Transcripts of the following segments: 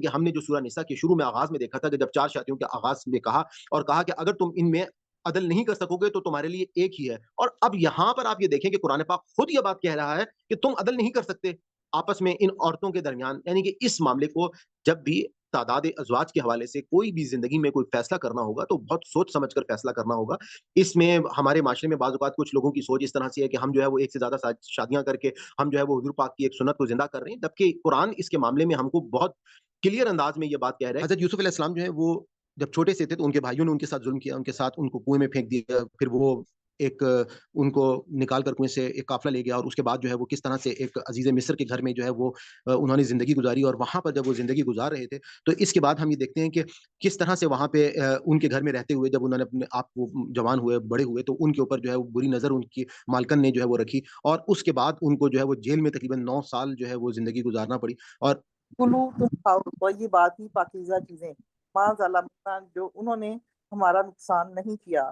کہ ہم نے جو سورہ نساء کے شروع میں آغاز میں دیکھا تھا کہ جب 4 شادیوں کے آغاز میں کہا کہ اگر تم ان میں عدل نہیں کر سکو گے تو تمہارے لیے ایک ہی ہے. اور اب یہاں پر آپ یہ دیکھیں کہ قرآن پاک خود یہ بات کہہ رہا ہے کہ تم عدل نہیں کر سکتے آپس میں ان عورتوں کے درمیان. یعنی کہ اس معاملے کو جب بھی تعداد ازواج کے حوالے سے کوئی بھی زندگی میں کوئی فیصلہ کرنا ہوگا تو بہت سوچ سمجھ کر فیصلہ کرنا ہوگا. اس میں ہمارے معاشرے میں بعض اوقات کچھ لوگوں کی سوچ اس طرح سے ہے کہ ہم جو ہے وہ ایک سے زیادہ شادیاں کر کے ہم جو ہے وہ حضور پاک کی ایک سنت کو زندہ کر رہے ہیں، جبکہ قرآن اس کے معاملے میں ہم کو بہت کلیئر انداز میں یہ بات کہہ رہا ہے. حضرت یوسف علیہ السلام جو ہے وہ جب چھوٹے سے تھے تو ان کے بھائیوں نے ان کے ساتھ ظلم کیا، ان کے ساتھ ان کو کنویں میں پھینک دیا، پھر وہ ایک ان کو نکال کر کنویں سے ایک قافلہ لے گیا، اور اس کے بعد جو ہے وہ کس طرح سے ایک عزیز مصر کے گھر میں جو ہے وہ انہوں نے زندگی گزاری. اور وہاں پر جب وہ زندگی گزار رہے تھے تو اس کے بعد ہم یہ دیکھتے ہیں کہ کس طرح سے وہاں پہ ان کے گھر میں رہتے ہوئے جب انہوں نے اپنے آپ کو جوان ہوئے بڑے ہوئے تو ان کے اوپر جو ہے وہ بری نظر ان کی مالکن نے جو ہے وہ رکھی، اور اس کے بعد ان کو جو ہے وہ جیل میں تقریباً 9 سال جو ہے وہ زندگی گزارنا پڑی. اور کلو تم کھاؤ طیبات پاکیزہ چیزیں ماں ظالمنا جو انہوں نے ہمارا نقصان نہیں کیا،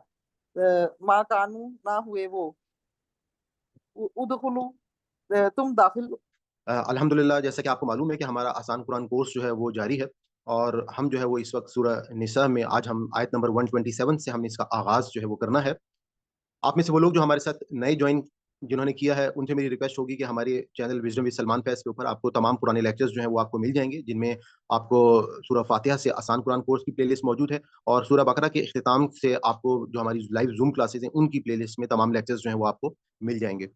ماں کانو نہ ہوئے وہ ادخلو تم داخل. الحمدللہ جیسا کہ آپ کو معلوم ہے کہ ہمارا آسان قرآن کورس جو ہے وہ جاری ہے، اور ہم جو ہے وہ اس وقت سورہ نساء میں آج ہم آیت نمبر 127 سے ہم نے اس کا آغاز جو ہے وہ کرنا ہے. آپ میں سے وہ لوگ جو ہمارے ساتھ نئے جوائن جنہوں نے کیا ہے ان سے میری ریکویسٹ ہوگی کہ ہمارے چینل وزڈم ود سلمان فیض کے اوپر آپ کو تمام پرانے لیکچرز جو ہیں وہ آپ کو مل جائیں گے، جن میں آپ کو سورہ فاتحہ سے آسان قرآن کورس کی پلے لسٹ موجود ہے، اور سورہ بقرہ کے اختتام سے آپ کو جو ہماری لائیو زوم کلاسز ہیں ان کی پلے لسٹ میں تمام لیکچرز جو ہیں وہ آپ کو مل جائیں گے.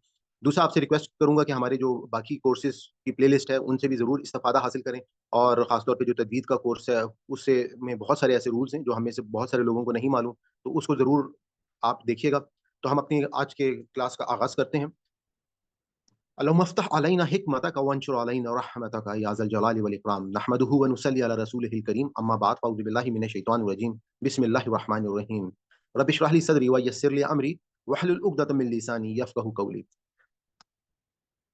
دوسرا آپ سے ریکویسٹ کروں گا کہ ہمارے جو باقی کورسز کی پلے لسٹ ہے ان سے بھی ضرور استفادہ حاصل کریں، اور خاص طور پہ جو تجوید کا کورس ہے اس سے میں بہت سارے ایسے رولز ہیں جو ہم میں سے بہت سارے لوگوں کو نہیں معلوم، تو اس کو ضرور آپ دیکھیے گا. تو ہم اپنی آج کے کلاس کا آغاز کرتے ہیں. اللهم افتح علينا حكمتك وانشر علينا رحمتك يا ذا الجلال والإكرام نحمده ونصلي على رسوله الكريم أما بعد فأعوذ بالله من الشيطان الرجيم بسم الله الرحمن الرحيم رب اشرح لي صدري ويسر لي أمري واحلل عقدة من لساني يفقهوا قولي.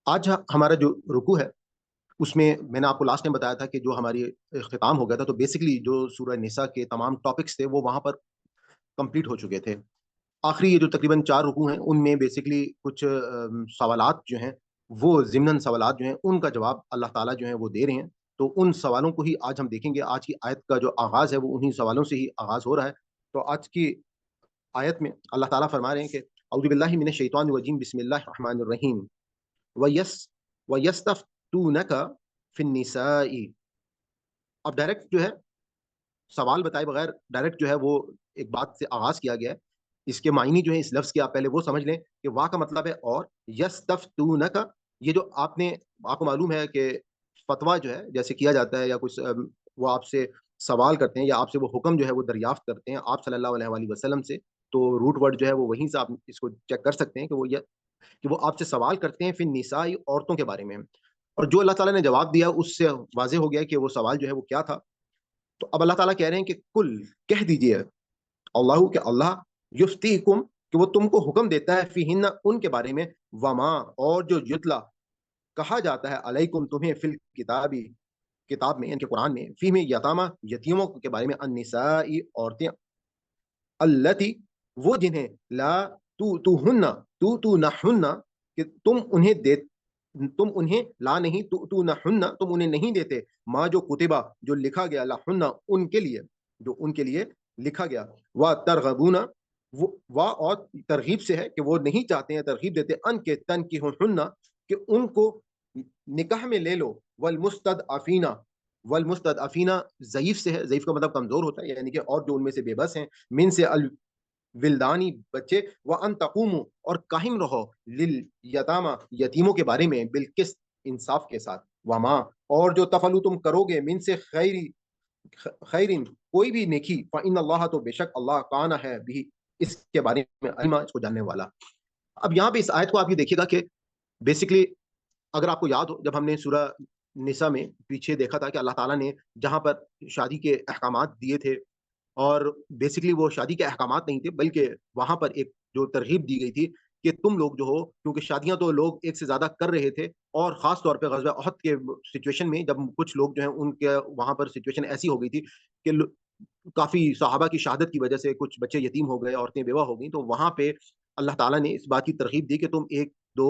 آج ہمارا جو رکوع ہے اس میں نے آپ کو لاسٹ ٹائم بتایا تھا کہ جو ہماری اختتام ہو گیا تھا، تو بیسیکلی جو سورہ نساء کے تمام ٹاپکس تھے وہ وہاں پر کمپلیٹ ہو چکے تھے. آخری یہ جو تقریباً 4 رکوع ہیں ان میں بیسیکلی کچھ سوالات جو ہیں وہ ضمناً سوالات جو ہیں ان کا جواب اللہ تعالیٰ جو ہیں وہ دے رہے ہیں، تو ان سوالوں کو ہی آج ہم دیکھیں گے. آج کی آیت کا جو آغاز ہے وہ انہی سوالوں سے ہی آغاز ہو رہا ہے. تو آج کی آیت میں اللہ تعالیٰ فرما رہے ہیں کہ اعوذ باللہ من الشیطان الرجیم بسم اللہ الرحمن الرحیم وَيَسْتَفْتُونَكَ فِي النِّسَاءِ. اب ڈائریکٹ جو ہے سوال بتائے بغیر ڈائریکٹ جو ہے وہ ایک بات سے آغاز کیا گیا ہے. اس کے معنی جو ہے اس لفظ کے آپ پہلے وہ سمجھ لیں کہ واہ کا مطلب ہے اور، یستفتونک یہ جو آپ کو معلوم ہے کہ فتویٰ جو ہے جیسے کیا جاتا ہے یا کچھ وہ آپ سے سوال کرتے ہیں یا آپ سے وہ حکم جو ہے وہ دریافت کرتے ہیں آپ صلی اللہ علیہ وآلہ وسلم سے، تو روٹ ورڈ جو ہے وہ وہیں سے آپ اس کو چیک کر سکتے ہیں کہ وہ آپ سے سوال کرتے ہیں فی النساء عورتوں کے بارے میں. اور جو اللہ تعالیٰ نے جواب دیا اس سے واضح ہو گیا کہ وہ سوال جو ہے وہ کیا تھا. تو اب اللہ تعالیٰ کہہ رہے ہیں کہ کل کہہ دیجئے اللہ کہ اللہ یفتیکم کہ وہ تم کو حکم دیتا ہے فیہن ان کے بارے میں، وما اور جو یتلا کہا جاتا ہے علیکم تمہیں فی الکتابی کتاب میں یعنی کہ قرآن میں، فی میں یتامہ یتیموں کے بارے میں، النساء عورتیں، اللتی وہ جنہیں لا تو نہن کہ تم انہیں لا نہیں تو نہن تم انہیں نہیں دیتے، ما جو کتبہ جو لکھا گیا لہن ان کے لیے جو ان کے لیے لکھا گیا، و ترغبون وہ اور ترغیب سے ہے کہ وہ نہیں چاہتے ہیں ترغیب دیتے ان کے تن کی ہن کہ ان کو نکاح میں لے لو، والمستضعفین ضعیف سے ہے، ضعیف کا مطلب کمزور ہوتا ہے یعنی کہ اور جو ان میں سے بے بس ہیں، من سے الولدانی بچے، وان تقوموا اور قائم رہو للیتامى یتیموں کے بارے میں بالقسط انصاف کے ساتھ، وما اور جو تفعلوا تم کرو گے من سے خیرین کوئی بھی نیکی، فإن اللہ تو بے شک اللہ کان ہے بھی اس کے بارے میں علما اس کو جاننے والا. اب یہاں پہ اس آیت کو آپ یہ دیکھیے گا کہ بیسیکلی اگر آپ کو یاد ہو جب ہم نے سورہ نساء میں پیچھے دیکھا تھا کہ اللہ تعالیٰ نے جہاں پر شادی کے احکامات دیے تھے، اور بیسیکلی وہ شادی کے احکامات نہیں تھے بلکہ وہاں پر ایک جو ترغیب دی گئی تھی کہ تم لوگ جو ہو، کیونکہ شادیاں تو لوگ ایک سے زیادہ کر رہے تھے، اور خاص طور پہ غزوہ احد کے سچویشن میں جب کچھ لوگ جو ہیں ان کے وہاں پر سچویشن ایسی ہو گئی تھی کہ کافی صحابہ کی شہادت کی وجہ سے کچھ بچے یتیم ہو گئے، عورتیں بیوہ ہو گئیں، تو وہاں پہ اللہ تعالیٰ نے اس بات کی ترغیب دی کہ تم ایک 2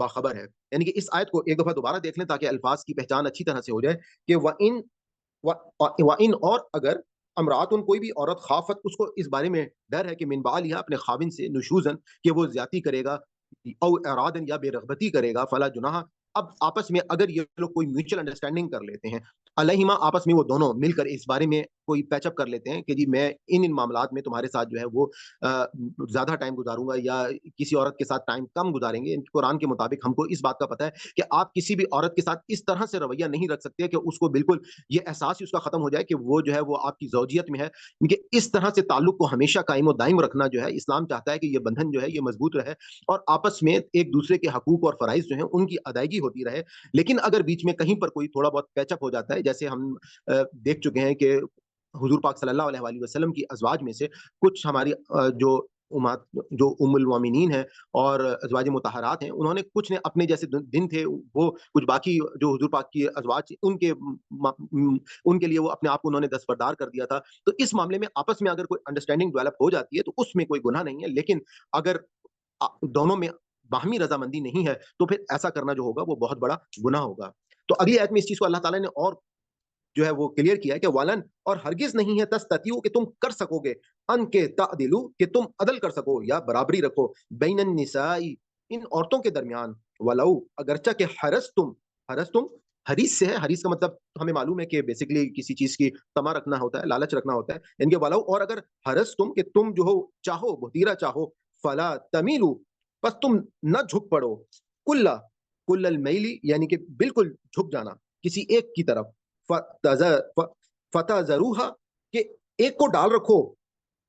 باخبر ہے. یعنی کہ اس آیت کو ایک دفعہ دوبارہ دیکھ لیں تاکہ الفاظ کی پہچان اچھی طرح سے ہو جائے کہ وَإِن اور اگر امراتن کوئی بھی عورت خافت اس کو اس بارے میں ڈر ہے کہ من بعلها اپنے خاوند سے نشوزن کہ وہ زیادتی کرے گا او ارادن یا بے رغبتی کرے گا فلا جناح. اب آپس میں اگر یہ لوگ کوئی میوچل انڈرسٹینڈنگ کر لیتے ہیں علیہما آپس میں وہ دونوں مل کر اس بارے میں کوئی پیچ اپ کر لیتے ہیں کہ جی میں ان معاملات میں تمہارے ساتھ جو ہے وہ زیادہ ٹائم گزاروں گا یا کسی عورت کے ساتھ ٹائم کم گزاریں گے. قرآن کے مطابق ہم کو اس بات کا پتہ ہے کہ آپ کسی بھی عورت کے ساتھ اس طرح سے رویہ نہیں رکھ سکتے کہ اس کو بالکل یہ احساس ہی اس کا ختم ہو جائے کہ وہ جو ہے وہ آپ کی زوجیت میں ہے. کیونکہ اس طرح سے تعلق کو ہمیشہ قائم و دائم رکھنا جو ہے اسلام چاہتا ہے کہ یہ بندھن جو ہے یہ مضبوط رہے اور آپس میں ایک دوسرے کے حقوق اور فرائض جو ہیں ان کی ادائیگی ہوتی رہے. لیکن اگر بیچ میں کہیں پر کوئی تھوڑا بہت پیچ اپ ہو جاتا ہے جیسے ہم دیکھ چکے ہیں کہ حضور پاک صلی اللہ علیہ وآلہ وسلم کی ازواج میں سے کچھ ہماری جو ام المومنین ہیں اور ازواج مطہرات ہیں انہوں نے کچھ نے اپنے جیسے دن تھے وہ کچھ باقی جو حضور پاک کی ازواج ان کے لیے وہ اپنے آپ کو انہوں نے دستبردار کر دیا تھا. تو اس معاملے میں آپس میں اگر کوئی انڈرسٹینڈنگ ڈیولپ ہو جاتی ہے تو اس میں کوئی گناہ نہیں ہے. لیکن اگر دونوں میں باہمی رضامندی نہیں ہے تو پھر ایسا کرنا جو ہوگا وہ بہت بڑا گناہ ہوگا. تو اگلی آیت میں اس چیز کو اللہ تعالیٰ نے اور جو ہے وہ کلیئر کیا ہے کہ والن اور ہرگز نہیں ہے تستطیعو کہ تم کر سکو گے ان کے تعدلو کہ تم عدل کر سکو یا برابری رکھو بین النساء ان عورتوں کے درمیان ولو اگرچہ کہ حرستم حریص سے ہے. حریص کا مطلب ہمیں معلوم ہے کہ بیسیکلی کسی چیز کی تما رکھنا ہوتا ہے لالچ رکھنا ہوتا ہے. ان کے ولو اور اگر حرستم کہ تم جو ہو چاہو بہتیرا چاہو فلا تمیلو پس تم نہ جھک پڑو کل المیلی یعنی کہ بالکل جھک جانا کسی ایک کی طرف فتذروها کہ ایک کو ڈال رکھو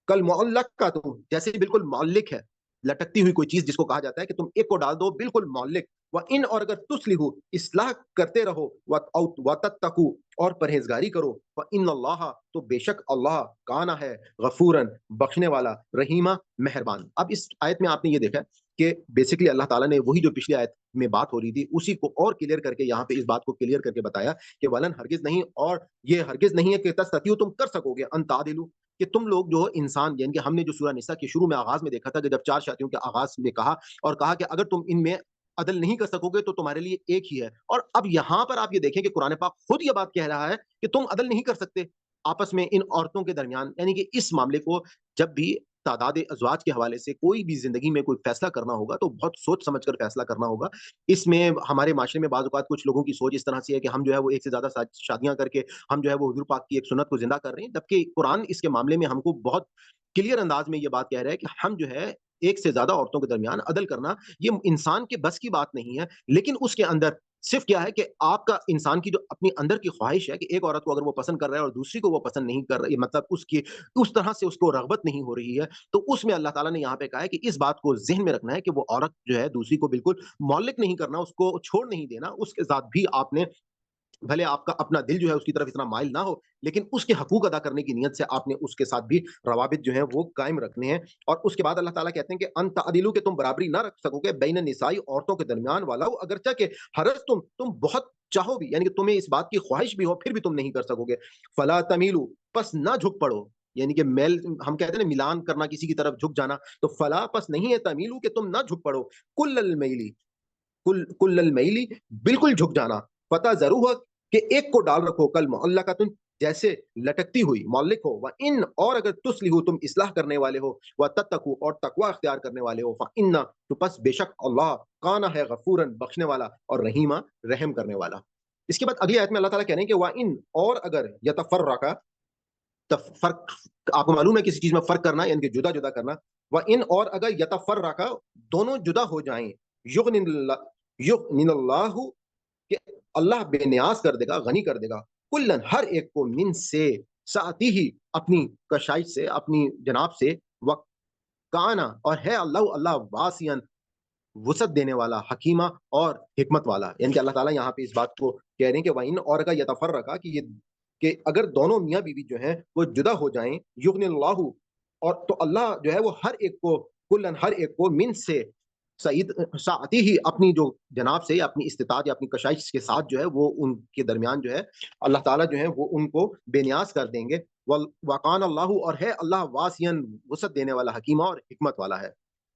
کل معلق کا تم جیسے بالکل معلق ہے لٹکتی ہوئی کوئی چیز جس کو کہا جاتا ہے کہ تم ایک کو ڈال دو بالکل معلق. وَإِنْ اور اگر تصلحوا اصلاح کرتے رہو وتتقوا اور پرہیزگاری کرو فإن اللہ تو بے شک اللہ کانا ہے غفوراً بخشنے والا رحیمہ مہربان. اب اس آیت میں آپ نے یہ دیکھا کہ بیسیکلی اللہ تعالیٰ نے وہی جو پچھلی آیت میں بات ہو رہی تھی اسی کو اور کلیئر کر کے یہاں پہ اس بات کو کلیئر کر کے بتایا کہ ولن ہرگز نہیں اور یہ ہرگز نہیں ہے کہ تستطیعوا تم کر سکو گے ان تعدلوا کہ تم لوگ جو انسان یعنی کہ ہم نے جو سورہ نساء کے شروع میں آغاز میں دیکھا تھا کہ جب 4 شادیوں کے آغاز میں کہا اور کہا کہ اگر تم ان میں عدل نہیں کر سکو گے تو تمہارے لیے ایک ہی ہے. اور اب یہاں پر آپ یہ دیکھیں کہ قرآن پاک خود یہ بات کہہ رہا ہے کہ تم عدل نہیں کر سکتے آپس میں ان عورتوں کے درمیان. یعنی کہ اس معاملے کو جب بھی تعداد ازواج کے حوالے سے کوئی بھی زندگی میں کوئی فیصلہ کرنا ہوگا تو بہت سوچ سمجھ کر فیصلہ کرنا ہوگا. اس میں ہمارے معاشرے میں بعض اوقات کچھ لوگوں کی سوچ اس طرح سے ہے کہ ہم جو ہے وہ ایک سے زیادہ شادیاں کر کے ہم جو ہے وہ حضور پاک کی ایک سنت کو زندہ کر رہے ہیں جبکہ قرآن اس کے معاملے میں ہم کو بہت کلیئر انداز میں یہ بات کہہ رہا ہے کہ ہم جو ہے ایک سے زیادہ عورتوں کے درمیان عدل کرنا یہ انسان کے بس کی بات نہیں ہے. لیکن اس کے اندر صرف کیا ہے کہ آپ کا انسان کی جو اپنی اندر کی خواہش ہے کہ ایک عورت کو اگر وہ پسند کر رہا ہے اور دوسری کو وہ پسند نہیں کر رہی مطلب اس طرح سے اس کو رغبت نہیں ہو رہی ہے تو اس میں اللہ تعالیٰ نے یہاں پہ کہا ہے کہ اس بات کو ذہن میں رکھنا ہے کہ وہ عورت جو ہے دوسری کو بالکل معلق نہیں کرنا اس کو چھوڑ نہیں دینا. اس کے ساتھ بھی آپ نے بھلے آپ کا اپنا دل جو ہے اس کی طرف اتنا مائل نہ ہو لیکن اس کے حقوق ادا کرنے کی نیت سے آپ نے اس کے ساتھ بھی روابط جو ہیں وہ قائم رکھنے ہیں. اور اس کے بعد اللہ تعالیٰ کہتے ہیں کہ ان تعدلوا کہ تم برابری نہ رکھ سکو گے بین النساء عورتوں کے درمیان ولو اگرچہ کہ حرصتم تم بہت چاہو بھی یعنی کہ تمہیں اس بات کی خواہش بھی ہو پھر بھی تم نہیں کر سکو گے. فلا تمیلوا پس نہ جھک پڑو یعنی کہ میل ہم کہتے ہیں نا ملان کرنا کسی کی طرف جھک جانا تو فلا پس نہیں ہے تمیلوا کہ تم نہ جھک پڑو کل المیلی کل المیلی بالکل جھک جانا فتذروها کہ ایک کو ڈال رکھو کل معلقۃ جیسے لٹکتی ہوئی معلق ہو وان اور اگر تصلحوا تم اصلاح کرنے والے ہو وتتقوا اور تقوی اختیار کرنے والے ہو فان تو پس بے شک اللہ کانا ہے غفورا بخشنے والا اور رحیمہ رحم کرنے والا. اس کے بعد اگلی آیت میں اللہ تعالیٰ کہہ رہے ہیں کہ وان اور اگر یتفرقا فرق آپ کو معلوم ہے کسی چیز میں فرق کرنا یعنی کہ جدا جدا کرنا وان اور اگر یتفرقا دونوں جدا ہو جائیں یغنی اللہ کہ اللہ بے نیاز کر دے گا غنی کر دے گا کلن ہر ایک کو من سے ساتھی ہی اپنی کشائش سے اپنی جناب سے وکانا اور ہے اللہ واسعاً وسعت دینے والا حکیمہ اور حکمت والا. یعنی کہ اللہ تعالیٰ یہاں پہ اس بات کو کہہ رہے ہیں کہ وَإِنْ اور کا یتفرقا کہ اگر دونوں میاں بیوی جو ہیں وہ جدا ہو جائیں یغنی اللہ اور تو اللہ جو ہے وہ ہر ایک کو کلن ہر ایک کو من سے ساعتی ہی اپنی جو جناب سے اپنی استطاعت یا اپنی کشائش کے ساتھ جو ہے وہ ان کے درمیان جو ہے اللہ تعالیٰ جو ہے وہ ان کو بے نیاز کر دیں گے. وقان اللہ اور ہے اللہ واسعاً وسعت دینے والا حکیمہ اور حکمت والا ہے.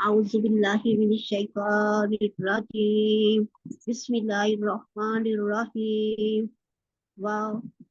أعوذ بالله من الشيطان الرجيم بسم الله الرحمن الرحيم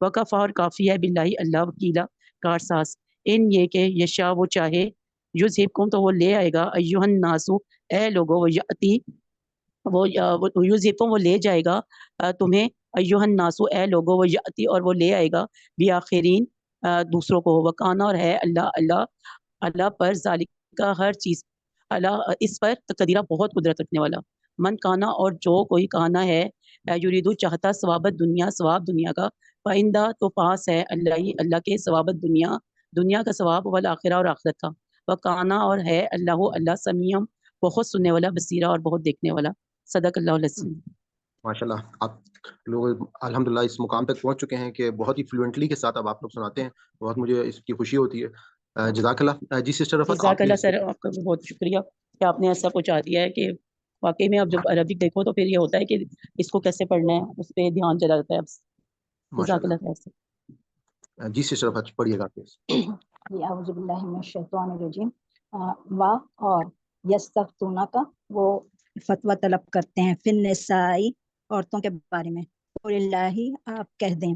وکفا اور کافی ہے باللہ اللہ وکیلا کارساز ان یہ کہ یشا وہ چاہے یذہبکم تو وہ لے آئے گا ایھا الناس اے لوگو وہ یاتی وہ یذہبکم وہ لے جائے گا تمہیں ایھا الناس اے لوگو وہ یاتی اور وہ لے آئے گا بیاخرین دوسروں کو وکانا اور ہے اللہ پر ذالک کا ہر چیز اللہ اس پر قدیرہ بہت قدرت رکھنے والا من کانا اور جو کوئی کانا ہے یریدو چاہتا ثوابت دنیا ثواب دنیا کا پائندہ تو پاس ہے اللہ کے ثوابت دنیا کا ثواب والآخرہ اور آخرت کا وکانا اور ہے اللہ سمیع بہت سننے والا بصیرہ اور بہت دیکھنے والا صدق اللہ العظیم ماشاء اللہ آپ لوگ الحمدللہ اس مقام تک پہنچ چکے ہیں کہ بہت ہی فلوئنٹلی کے ساتھ اب آپ لوگ سناتے ہیں، بہت مجھے اس کی خوشی ہوتی ہے۔ جزاک اللہ۔ جی سسٹر رفعت، جزاک آپ اللہ پلیز۔ سر آپ کا بہت شکریہ کہ آپ نے ایسا پہنچا دیا ہے کہ واقعی میں اب جب عربک دیکھو تو پھر یہ ہوتا ہے کہ اس کو کیسے پڑھنا ہے، اس پہ دھیان چلا جاتا ہے اب۔ ماشاء جزاک اللہ خیر سر۔ اللہ۔ جی سسٹر رفعت پڑھیے گا پلیز۔ اعوذ باللہ من الشیطان الرجیم۔ وا اور یستفتونک وہ فتویٰ طلب کرتے ہیں فی النساء عورتوں کے بارے میں، قل اللہ آپ کہہ دیں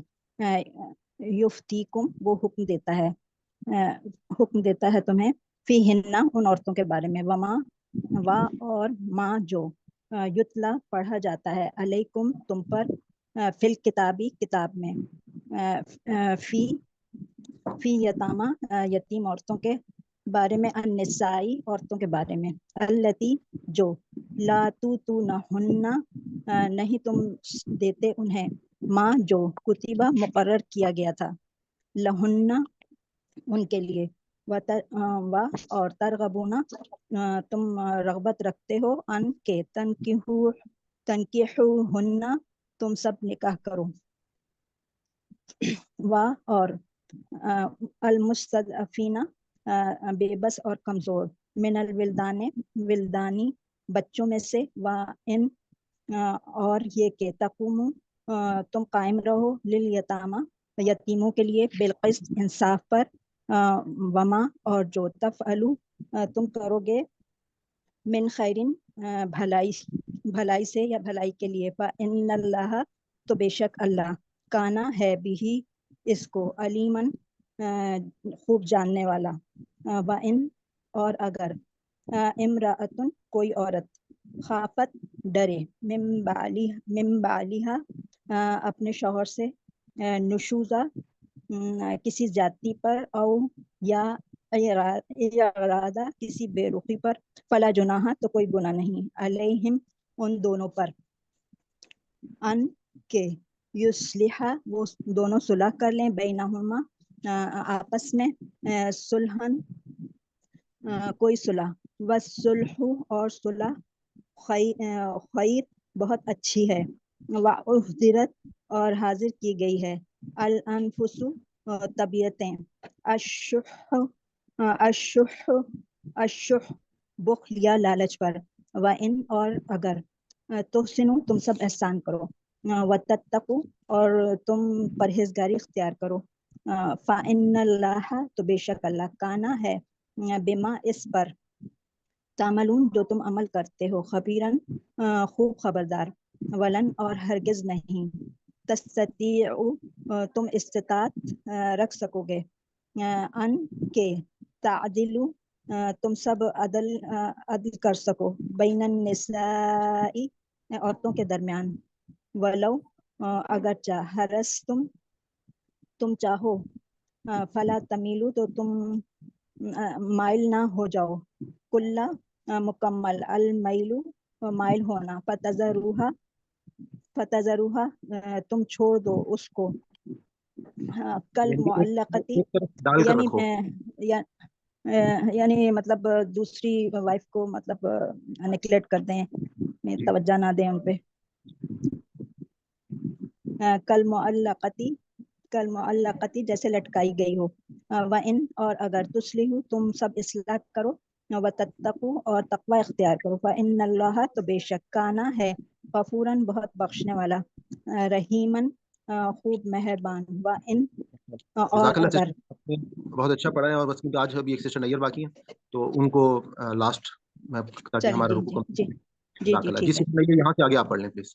یفتیکم وہ حکم دیتا ہے تمہیں فیہن ان عورتوں کے بارے میں، وا اور ما جو یتلا پڑھا جاتا ہے علیکم تم پر فی الکتابی کتاب میں فی یتامہ یتیم عورتوں کے بارے میں النسائی عورتوں کے بارے میں التی جو لا توتونہن نہیں تم دیتے انہیں ماں جو کتبہ مقرر کیا گیا تھا لہن ان کے لیے و اور ترغبون تم رغبت رکھتے ہو ان کے تنکیحوہن تم سب نکاح کرو و اور المستضعفین بے بس اور کمزور من ولدانی بچوں میں سے و ان اور یہ کہ تقوم تم قائم رہو للیتامہ یتیموں کے لیے بالقسط انصاف پر وما اور جو تفعلو تم کرو گے من خیرن بھلائی سے یا بھلائی کے لیے فإن اللہ تو بے شک اللہ کانا ہے بھی اس کو علیمن خوب جاننے والا وَإِن اور اگر امرأتن کوئی عورت خافت ڈرے من بعلیہا اپنے شوہر سے نشوزہ کسی زیادتی پر او یا ارادہ کسی بے رخی پر فلا جناح تو کوئی گناہ نہیں علیہم ان دونوں پر ان کے یصلحا وہ دونوں صلح کر لیں بینہما آپس میں صلحن کوئی صلح والصلح اور صلح خیر بہت اچھی ہے وَأُحْضِرَتْ اور حاضر کی گئی ہے الانفس طبیعتیں الشح بخل یا لالچ پر وَإِن اور اگر تحسنوا تم سب احسان کرو وَتَتَّقُوا اور تم پرہیزگاری اختیار کرو فَإِنَّ اللَّهَ تو بے شک اللہ کانا ہے بما اس پر تعملون جو تم عمل کرتے ہو خبیرن خوب خبردار ولن اور ہرگز نہیں تستطیعوا تم استطاعت رکھ سکو گے ان کے تعدلو تم سب عدل کر سکو بین النساء عورتوں کے درمیان ولو اگر حرس تم چاہو فلا تمیلو تو تم مائل نہ ہو جاؤ کل مکمل المیلو مائل ہونا فتذروہا تم چھوڑ دو اس کو کل معلقتی ڈال کر رکھو۔ یعنی مطلب دوسری وائف کو مطلب نگلیکٹ کر دیں، توجہ نہ دیں ان پہ. کل معلقتی جیسے لٹکائی گئی ہو. وَإِن اور اگر تسلیحو تم سب اصلاح کرو، وَتَتَّقُوا اور تقوی اختیار کرو، فَإِنَّ اللَّهَ تو بے شک کانا ہے غفوراً بہت بخشنے والا، رحیماً خوب مہربان. وَإِن اور اگر بہت اچھا پڑھا ہے، اور بس کیونکہ آج ابھی ایک سسٹر نیئر باقی ہیں تو ان کو لاسٹ میں تاکہ ہمارا رکو جی یہاں سے آگے آپ پڑھ لیں پلیز.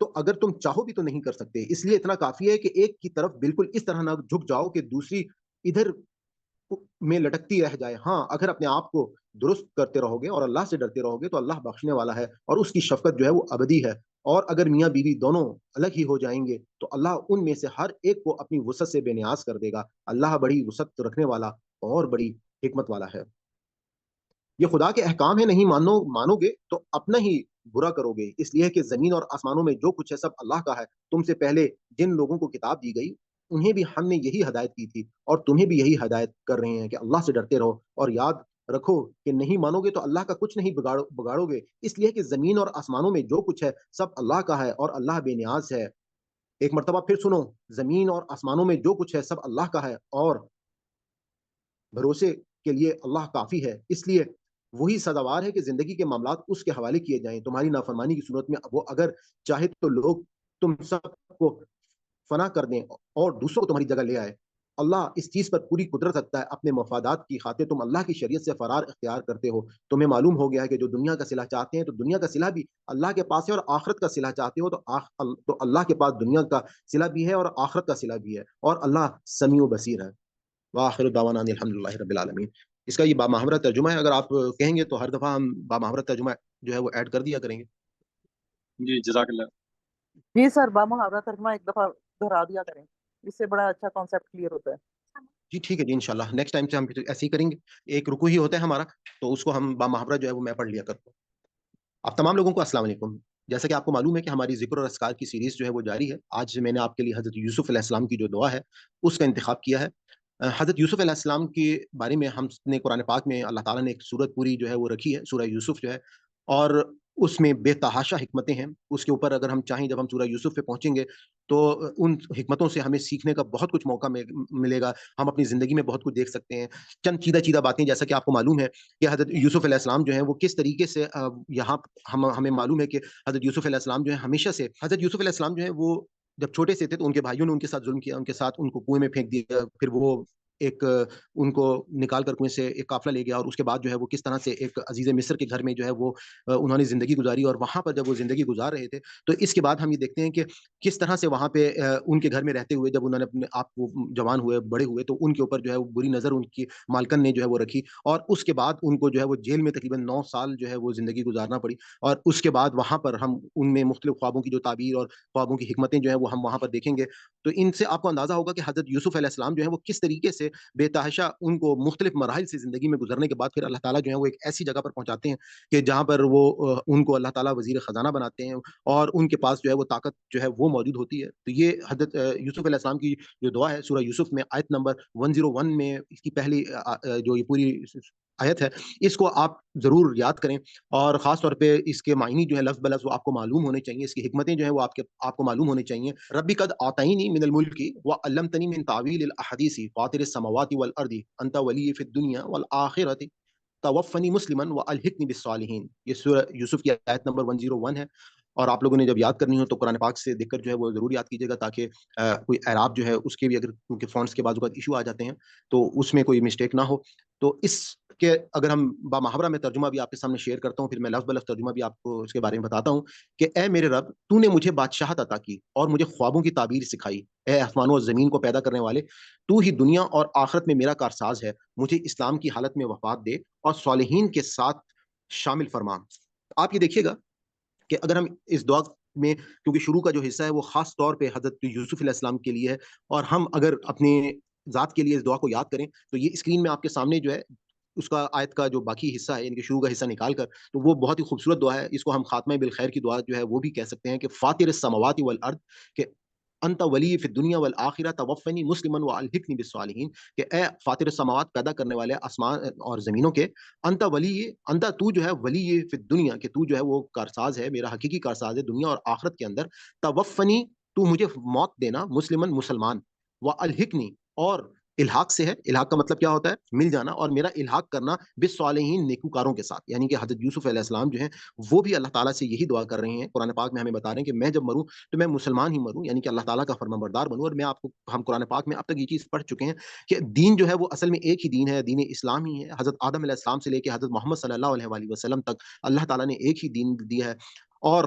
تو اگر تم چاہو بھی تو نہیں کر سکتے، اس لیے اتنا کافی ہے کہ ایک کی طرف بالکل اس طرح نہ جھک جاؤ کہ دوسری ادھر میں لٹکتی رہ جائے۔ ہاں، اگر اپنے آپ کو درست کرتے رہو گے اور اللہ سے ڈرتے رہو گے تو اللہ بخشنے والا ہے اور اس کی شفقت جو ہے وہ ابدی ہے۔ اور اگر میاں بیوی دونوں الگ ہی ہو جائیں گے تو اللہ ان میں سے ہر ایک کو اپنی وسعت سے بے نیاز کر دے گا۔ اللہ بڑی وسعت رکھنے والا اور بڑی حکمت والا ہے۔ یہ خدا کے احکام ہے، نہیں مانو گے تو اپنا ہی برا کرو گے، اس لیے کہ زمین اور آسمانوں میں جو کچھ ہے سب اللہ کا ہے۔ تم سے پہلے جن لوگوں کو کتاب دی گئی انہیں بھی ہم نے یہی ہدایت کی تھی اور تمہیں بھی یہی ہدایت کر رہے ہیں کہ اللہ سے ڈرتے رہو اور یاد رکھو کہ نہیں مانو گے تو اللہ کا کچھ نہیں بگاڑو گے، اس لیے کہ زمین اور آسمانوں میں جو کچھ ہے سب اللہ کا ہے اور اللہ بے نیاز ہے۔ ایک مرتبہ پھر سنو، زمین اور آسمانوں میں جو کچھ ہے سب اللہ کا ہے اور بھروسے کے لیے اللہ کافی ہے، اس لیے وہی سزاوار ہے کہ زندگی کے معاملات اس کے حوالے کیے جائیں۔ تمہاری نافرمانی کی صورت میں وہ اگر چاہے تو لوگ تم سب کو فنا کر دیں اور دوسروں کو تمہاری جگہ لے آئے۔ اللہ اس چیز پر پوری قدرت رکھتا ہے، اپنے مفادات کی خاطر تم اللہ کی شریعت سے فرار اختیار کرتے ہو۔ تمہیں معلوم ہو گیا ہے کہ جو دنیا کا صلہ چاہتے ہیں تو دنیا کا صلہ بھی اللہ کے پاس ہے، اور آخرت کا صلہ چاہتے ہو تو اللہ کے پاس دنیا کا صلہ بھی ہے اور آخرت کا صلہ بھی ہے، اور اللہ سمیع و بصیر ہے۔ وآخر دعوانا ان الحمدللہ رب العالمین۔ اس کا یہ بامحاورہ ترجمہ ہے، اگر آپ کہیں گے تو ہر دفعہ ہم بامحاورہ ترجمہ جو ہے وہ ایڈ کر دیا کریں گے۔ جی جزاک اللہ۔ جی سر، بامحاورہ ترجمہ ایک دفعہ دہرا دیا کریں، اس سے بڑا اچھا کانسیپٹ کلیئر ہوتا ہے۔ جی ٹھیک ہے جی، انشاءاللہ نیکسٹ ٹائم سے ہم ایسے ہی کریں گے۔ ایک رکوع ہی ہوتا ہے ہمارا، تو اس کو ہم بامحاورہ جو ہے وہ میں پڑھ لیا کرتا ہوں۔ آپ تمام لوگوں کو السلام علیکم۔ جیسا کہ آپ کو معلوم ہے کہ ہماری ذکر اور اذکار کی سیریز جو ہے وہ جاری ہے۔ آج میں نے آپ کے لیے حضرت یوسف علیہ السلام کی جو دعا ہے اس کا انتخاب کیا ہے۔ حضرت یوسف علیہ السلام کے بارے میں ہم نے قرآن پاک میں اللہ تعالیٰ نے ایک سورت پوری جو ہے وہ رکھی ہے، سورہ یوسف جو ہے، اور اس میں بے تحاشا حکمتیں ہیں۔ اس کے اوپر اگر ہم چاہیں، جب ہم سورہ یوسف پہ پہنچیں گے تو ان حکمتوں سے ہمیں سیکھنے کا بہت کچھ موقع ملے گا، ہم اپنی زندگی میں بہت کچھ دیکھ سکتے ہیں۔ چند چیدہ باتیں، جیسا کہ آپ کو معلوم ہے کہ حضرت یوسف علیہ السلام جو ہیں وہ کس طریقے سے یہاں ہمیں معلوم ہے کہ حضرت یوسف علیہ السلام جو ہے ہمیشہ سے، حضرت یوسف علیہ السلام جو ہے وہ جب چھوٹے سے تھے تو ان کے بھائیوں نے ان کے ساتھ ظلم کیا، ان کے ساتھ ان کو کنویں میں پھینک دیا، پھر وہ ایک ان کو نکال کر کنویں سے ایک قافلہ لے گیا، اور اس کے بعد جو ہے وہ کس طرح سے ایک عزیز مصر کے گھر میں جو ہے وہ انہوں نے زندگی گزاری، اور وہاں پر جب وہ زندگی گزار رہے تھے تو اس کے بعد ہم یہ دیکھتے ہیں کہ کس طرح سے وہاں پہ ان کے گھر میں رہتے ہوئے جب انہوں نے اپنے آپ کو جوان ہوئے، بڑے ہوئے، تو ان کے اوپر جو ہے وہ بری نظر ان کی مالکن نے جو ہے وہ رکھی، اور اس کے بعد ان کو جو ہے وہ جیل میں تقریباً 9 سال جو ہے وہ زندگی گزارنا پڑی، اور اس کے بعد وہاں پر ہم ان میں مختلف خوابوں کی جو تعبیر اور خوابوں کی حکمتیں جو ہے وہ ہم وہاں پر دیکھیں گے۔ تو ان سے آپ کو اندازہ ہوگا کہ حضرت یوسف علیہ السلام جو ہے وہ کس طریقے سے بے تحاشا ان کو مختلف مراحل سے زندگی میں گزرنے کے بعد پھر اللہ تعالیٰ جو ہے وہ ایک ایسی جگہ پر پہنچاتے ہیں کہ جہاں پر وہ ان کو اللہ تعالیٰ وزیر خزانہ بناتے ہیں، اور ان کے پاس جو ہے وہ طاقت جو ہے وہ موجود ہوتی ہے۔ تو یہ حضرت یوسف علیہ السلام کی جو دعا ہے سورہ یوسف میں آیت نمبر 101 میں اس کی پہلی جو یہ پوری آیت ہے، اس کو آپ ضرور یاد کریں، اور خاص طور پہ اس کے معنی جو ہے لفظ بلفظ وہ آپ کو معلوم ہونے چاہیے، اس کی حکمتیں جو ہیں وہ آپ کو معلوم ہونے چاہیے۔ ربی قد آتینی من الملک وعلمتنی من تعویل الاحادیث فاطر السماوات والارض انت ولی فی الدنیا والآخرۃ توفنی مسلما والحقنی بالصالحین۔ یہ سورہ یوسف کی آیت نمبر 101 ہے، اور آپ لوگوں نے جب یاد کرنی ہو تو قرآن پاک سے دیکھ کر جو ہے وہ ضرور یاد کیجیے گا، تاکہ کوئی اعراب جو ہے اس کے بھی، اگر کیونکہ فونٹس کے بعض اوقات ایشو آ جاتے ہیں تو اس میں کوئی مسٹیک نہ ہو۔ تو اس کے اگر ہم بامحاورہ میں ترجمہ بھی آپ کے سامنے شیئر کرتا ہوں، پھر میں لفظ بلفظ ترجمہ بھی آپ کو اس کے بارے میں بتاتا ہوں کہ اے میرے رب، تو نے مجھے بادشاہت عطا کی اور مجھے خوابوں کی تعبیر سکھائی۔ اے آسمانوں اور زمین کو پیدا کرنے والے، تو ہی دنیا اور آخرت میں میرا کارساز ہے، مجھے اسلام کی حالت میں وفات دے اور صالحین کے ساتھ شامل فرما۔ آپ یہ دیکھیے گا کہ اگر ہم اس دعا میں، کیونکہ شروع کا جو حصہ ہے وہ خاص طور پہ حضرت یوسف علیہ السلام کے لیے ہے، اور ہم اگر اپنے ذات کے لیے اس دعا کو یاد کریں تو یہ اسکرین میں آپ کے سامنے جو ہے اس کا آیت کا جو باقی حصہ ہے، یعنی کہ شروع کا حصہ نکال کر، تو وہ بہت ہی خوبصورت دعا ہے۔ اس کو ہم خاتمہ بالخیر کی دعا جو ہے وہ بھی کہہ سکتے ہیں کہ فاطر السماوات والارض، کہ انت ولی فی الدنیا والآخرہ توفنی مسلما والحقنی بالصالحین، کہ اے فاطر السماوات، پیدا کرنے والے آسمان اور زمینوں کے، انت ولی، انت تو جو ہے ولی فی الدنیا، کہ تو جو ہے وہ کارساز ہے، میرا حقیقی کارساز ہے دنیا اور آخرت کے اندر، توفنی، تو مجھے موت دینا، مسلمن، مسلمان، والحقنی، اور الحاق سے ہے، الحاق کا مطلب کیا ہوتا ہے؟ مل جانا، اور میرا الحاق کرنا بالصالحین، نیکوکاروں کے ساتھ، یعنی کہ حضرت یوسف علیہ السلام جو ہیں وہ بھی اللہ تعالیٰ سے یہی دعا کر رہے ہیں۔ قرآن پاک میں ہمیں بتا رہے ہیں کہ میں جب مروں تو میں مسلمان ہی مروں، یعنی کہ اللہ تعالیٰ کا فرمانبردار بنوں۔ اور میں آپ کو، ہم قرآن پاک میں اب تک یہ چیز پڑھ چکے ہیں کہ دین جو ہے وہ اصل میں ایک ہی دین ہے، دین اسلام ہی ہے۔ حضرت آدم علیہ السلام سے لے کے حضرت محمد صلی اللہ علیہ وسلم تک اللہ تعالیٰ نے ایک ہی دین دیا ہے۔ اور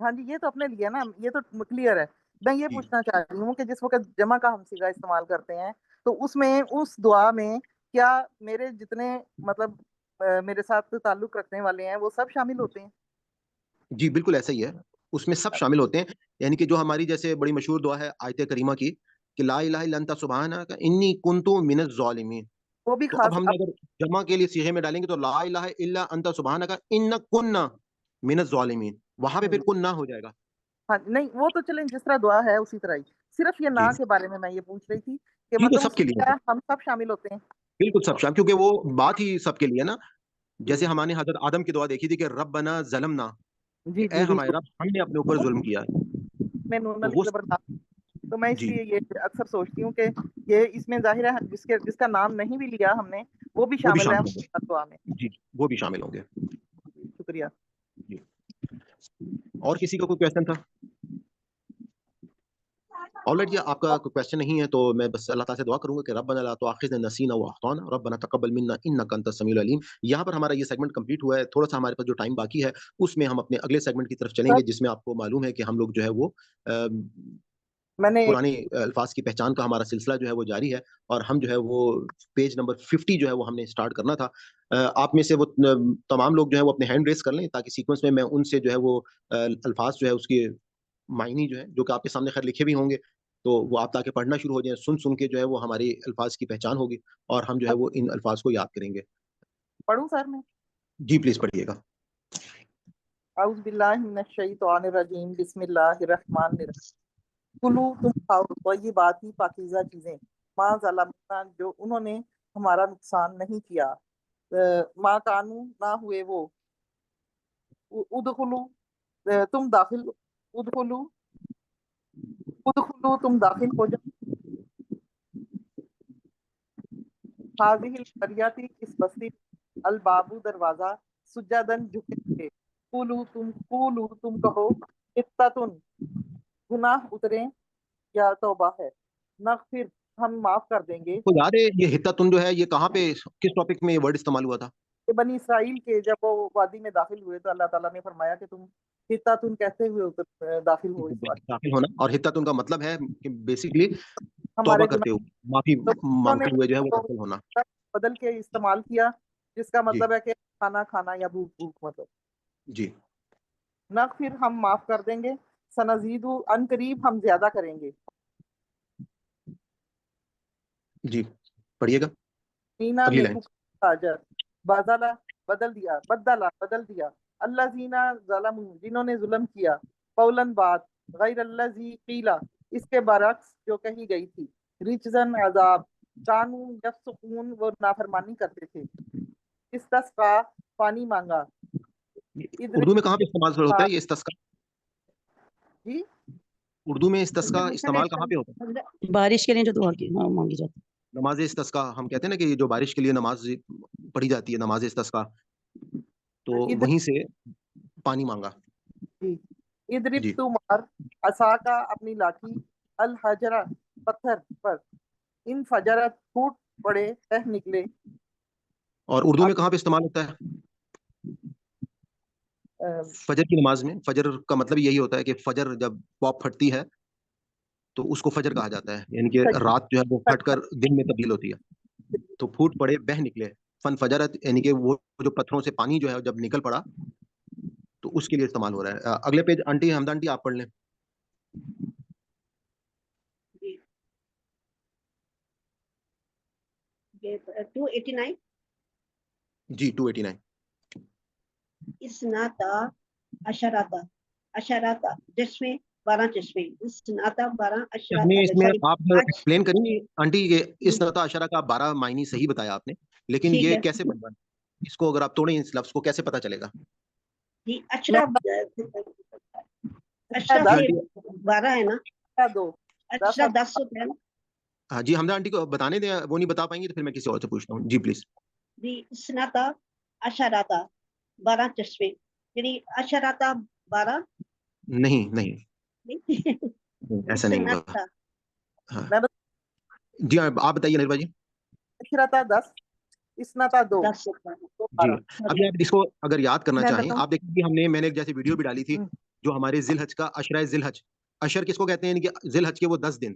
ہاں جی، یہ تو اپنے لیے نا، یہ تو کلیئر ہے. میں یہ جی پوچھنا چاہ رہی ہوں کہ جس وقت جمع کا ہم صیغہ استعمال کرتے ہیں تو اس میں اس دعا میں کیا میرے جتنے مطلب میرے ساتھ تعلق رکھنے والے ہیں وہ سب شامل ہوتے ہیں؟ جی بالکل ایسا ہی ہے، اس میں سب شامل ہوتے ہیں. یعنی کہ جو ہماری جیسے بڑی مشہور دعا ہے آیت کریمہ کی کہ لا الہ الا انت سبحانک انی کنت من الظالمین، وہ بھی تو خاص اب ہم نے اگر جمع کے لیے صیغے میں ڈالیں گے تو لا الہ الا انت سبحانک ان کنا من الظالمین، وہاں پہ پھر کن نہ ہو جائے گا. ہاں نہیں، وہ تو چلیں جس طرح دعا ہے اسی طرح ہی. صرف یہ جی نا کے بارے میں یہ پوچھ رہی تھی کہ یہ تو مطلب سب اس کے میں لیے کیا ہے، ہم سب شامل ہوتے ہیں؟ بالکل سب شامل، کیونکہ وہ بات ہی سب کے لیے نا. جیسے ہم نے حضرت آدم کی دعا دیکھی تھی کہ ربنا ظلمنا، کہ جی اے جی ہمارے رب ہم نے اپنے اوپر ظلم کیا ہے. میں نون تو علی وہ زبردست، تو میں اس جی لیے یہ اکثر سوچتی ہوں کہ یہ اس میں ظاہر ہے جس کا نام نہیں بھی لیا ہم نے وہ بھی وہ بھی شامل ہے شامل ہوں گے. دعا میں. جی وہ بھی شامل ہوں گے. شکریہ. جی اور کسی کا کوئی کویشچن تھا؟ آلریڈی آپ کا کوئی کویشچن نہیں ہے تو میں بس اللہ تعالیٰ سے دعا کروں گا کہ ربنا لا تؤاخذنا إن نسينا واخطأنا ربنا تقبل منا انك انت السميع العليم. یہاں پر ہمارا یہ سیگمنٹ کمپلیٹ ہوا ہے. تھوڑا سا ہمارے پاس جو ٹائم باقی ہے اس میں ہم اپنے اگلے سیگمنٹ کی طرف چلیں گے جس میں آپ کو معلوم ہے کہ ہم لوگ جو ہے وہ میں نے پرانے الفاظ کی پہچان کا ہمارا سلسلہ جو ہے وہ جاری ہے اور ہم جو ہے وہ پیج نمبر 50 جو ہے وہ ہم نے سٹارٹ کرنا تھا. آپ میں سے وہ تمام لوگ جو ہے وہ اپنے ہینڈ ریز کر لیں تاکہ سیکوینس میں ان سے جو ہے وہ الفاظ جو ہے اس کے معنی جو ہے جو کہ آپ کے سامنے خیر لکھے بھی ہوں گے تو وہ آپ تاکہ پڑھنا شروع ہو جائیں. سن کے جو ہے وہ ہماری الفاظ کی پہچان ہوگی اور ہم جو ہے وہ ان الفاظ کو یاد کریں گے. پڑھوں سر میں؟ جی پلیز پڑھیے گا. اعوذ باللہ من الشیطان الرجیم بسم اللہ الرحمن الرحیم. کلو تم کھاؤ طیبات ہی پاکیزہ چیزیں، ما ظلمنا جو انہوں نے ہمارا نقصان نہیں کیا، ما کانو نہ ہوئے وہ، ادخلو تم داخل، ادخلو تم داخل ہو جاؤ، حاضح القریاتی اس بستی، البابو دروازہ، سجدن جھکے ہوئے، قولو تم کہو، اتتن گناہ اتریں یا توبہ ہے، نغفر ہم معاف کر دیں گے. کو یاد ہے یہ حتتن جو ہے یہ کہاں پہ کس ٹاپک میں یہ ورڈ استعمال ہوا تھا؟ کہ بنی اسرائیل کے جب وہ وادی میں داخل ہوئے تو اللہ تعالیٰ نے فرمایا کہ تم حتتن کہتے ہوئے داخل ہو اس وادی. داخل ہونا، اور حتتن کا مطلب ہے کہ بیسیکلی ہمارے توبہ کرتے ہوئے، معافی تو انہوں نے مانگتے ہوئے جو ہے وہ داخل ہونا. بدل کے استعمال کیا جس کا جی مطلب ہے کہ کھانا یا بھوک مطلب. جی نہ پھر ہم معاف کر دیں گے، سنزید ان قریب ہم زیادہ کریں گے. جی پڑھیے گا نینا اگلی لائن. نیکو تاجر، بازالا بدل دیا اللہ زینا ظلم جنہوں نے ظلم کیا، قولن بات، غیر اللہ زی قیلا اس کے برعکس جو کہی گئی تھی، رجزن عذاب، کانو یفسقون وہ نافرمانی کرتے تھے، استسقا پانی مانگا، اردو میں کہاں پہ استعمال ہوتا ہے یہ استسقا؟ جی اردو میں استسقا استعمال کہاں پہ ہوتا ہے؟ بارش کے لیے جو دعا مانگی جاتی ہے. نماز استسقا ہم کہتے ہیں نا کہ یہ جو بارش کے لیے نماز پڑھی جاتی ہے نماز استسقا، تو وہیں سے پانی مانگا. ادرب جی تو مار عصا کا اپنی لاٹھی، الحجرہ پتھر پر، ان فجرت پھوٹ پڑے بہ نکلے. اور اردو میں کہاں پہ استعمال ہوتا ہے فجر کی نماز میں؟ فجر کا مطلب یہی ہوتا ہے کہ فجر جب پاپ پھٹتی ہے تو اس کو فجر کہا جاتا ہے، یعنی کہ رات جو ہے وہ پھٹ کر دن میں تبدیل ہوتی ہے. تو پھوٹ پڑے بہ نکلے، فن فجرت یعنی کہ وہ جو پتھروں سے پانی جو ہے جب نکل پڑا تو اس کے لیے استعمال ہو رہا ہے. اگلے پیج آنٹی حمدہ آنٹی آپ پڑھ لیں. جی 289. اسناتا اشراتا چشمے، 12 چشمے، اسناتا 12 اشراتا اس میں آپ آج ایکسپلین کریں گے آنٹی یہ اس نتا اشارہ کا 12 معنی صحیح بتایا آپ نے، لیکن ٹھیک یہ ہے کیسے بن اس کو اگر آپ توڑیں اس لفظ کو کیسے پتا چلے گا؟ جی اشرا سے 12 ہے نا، دو اشرا 10 ہوتا ہے نا. ہاں جی حمدہ آنٹی کو بتانے دیں، وہ نہیں بتا پائیں گے تو پھر میں کسی اور سے پوچھتا ہوں. جی پلیز. جی اسناتا اشراتا 12 چشمے، یعنی اشراتا 12 نہیں ایسا نہیں ہوگا. اسناتا ہاں جی آپ بتائیے نربا جی. اشرتا 10، اسناتا 2. 10 جی ابھی آپ اس کو اگر یاد کرنا میں چاہیں بتاؤں آپ دیکھیں کہ میں نے ایک جیسی ویڈیو بھی ڈالی تھی جو ہمارے ذی الحج کا عشرہ ذی الحج، عشر کس کو کہتے ہیں؟ یعنی کہ ذی الحج کے وہ 10 دن،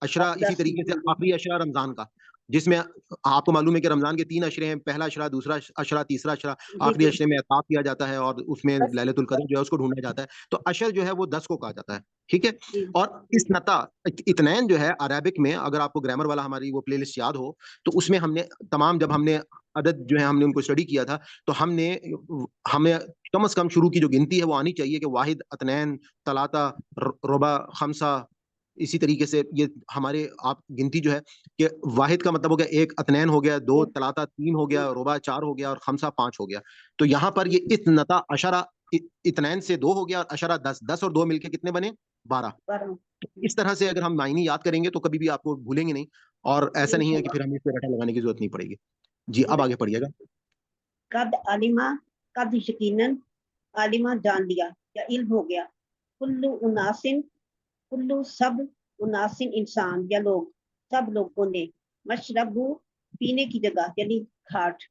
عشرہ اسی طریقے سے آخری عشرہ رمضان کا، جس میں آپ کو معلوم ہے کہ رمضان کے 3 عشرے ہیں، پہلا عشرہ، دوسرا عشرہ، تیسرا عشرہ، آخری عشرے میں اعتکاف کیا جاتا ہے اور اس میں لیلۃ القدر جو ہے اس کو ڈھونڈا جاتا ہے، تو عشر جو ہے وہ 10 کو کہا جاتا ہے، ٹھیک ہے. اور اس نتا اثنین جو ہے عربک میں، اگر آپ کو گرامر والا ہماری وہ پلے لسٹ یاد ہو تو اس میں ہم نے تمام، جب ہم نے عدد جو ہے ہم نے ان کو اسٹڈی کیا تھا تو ہمیں کم از کم شروع کی جو گنتی ہے وہ آنی چاہیے کہ واحد، اثنین، ثلاثہ، ربع، خمسہ، اسی طریقے سے یہ ہمارے آپ گنتی جو ہے کہ واحد کا مطلب ہو گیا 1، اثنین ہو گیا 2، ثلاثہ 3 ہو گیا، ربع 4 ہو گیا اور خمسہ 5 ہو گیا. تو یہاں پر یہ اثنتا عشرہ، اثنین سے 2 ہو گیا اور عشرہ 10، 10 اور 2 مل کے کتنے بنے؟ 12. اس طرح سے اگر ہم معنی یاد کریں گے تو کبھی بھی آپ کو بھولیں گے نہیں، اور ایسا نہیں ہے کہ پھر ہمیں اس پہ رٹا لگانے کی ضرورت نہیں پڑے گی. جی اب آگے پڑھیے گا. قد عالمہ، قد یقیناً، عالمہ جان لیا یا علم ہو گیا، کلو اناسن، کلو سب، اناسن انسان یا لوگ، سب لوگوں نے، مشربو پینے کی جگہ یعنی گھاٹ،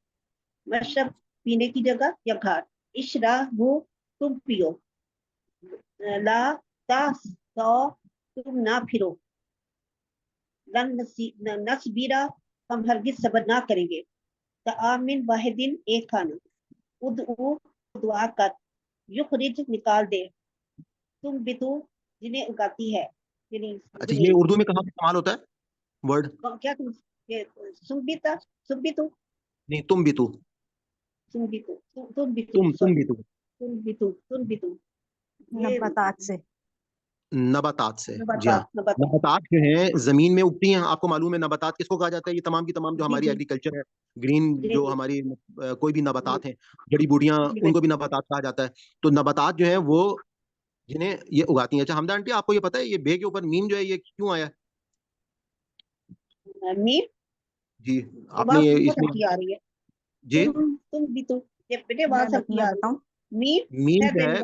مشرب پینے کی جگہ یا گھاٹ، اشربو تم پیو، لا تاسو تم نہ پھرو، لن نصبیرا ہم ہرگز صبر نہ کریں گے، تعامن واحدن ایک کھانا، ادعو دعا کر، یخرج نکال دے، تم بتو جنہیں اگاتی ہے، یعنی اچھا یہ اردو میں کہاں استعمال ہوتا ہے ورڈ؟ کیا سنبیتا، سنبیتو، نہیں تم بھی تو، سنبیتو، تم بھی تم بھی تو، تم بھی تم بھی نباتات سے، نباتات سے. جی ہاں، نباتات جو ہیں زمین میں اگتی ہیں. آپ کو معلوم ہے نباتات کس کو کہا جاتا ہے؟ یہ تمام کی تمام جو ہماری ایگریکلچر ہے، گرین جو ہماری کوئی بھی نباتات ہیں، جڑی بوٹیاں، ان کو بھی نباتات کہا جاتا ہے. تو نباتات جو ہیں وہ جنہیں یہ اگاتی ہیں. اچھا حمدہ آنٹی آپ کو یہ پتا ہے یہ بے کے اوپر میم جو ہے یہ کیوں آیا؟ میم جی آپ نے یہ اس میں آ رہی ہے، جی تم بھی تو بیٹے آواز سب کی آ رہی ہے، میم جو ہے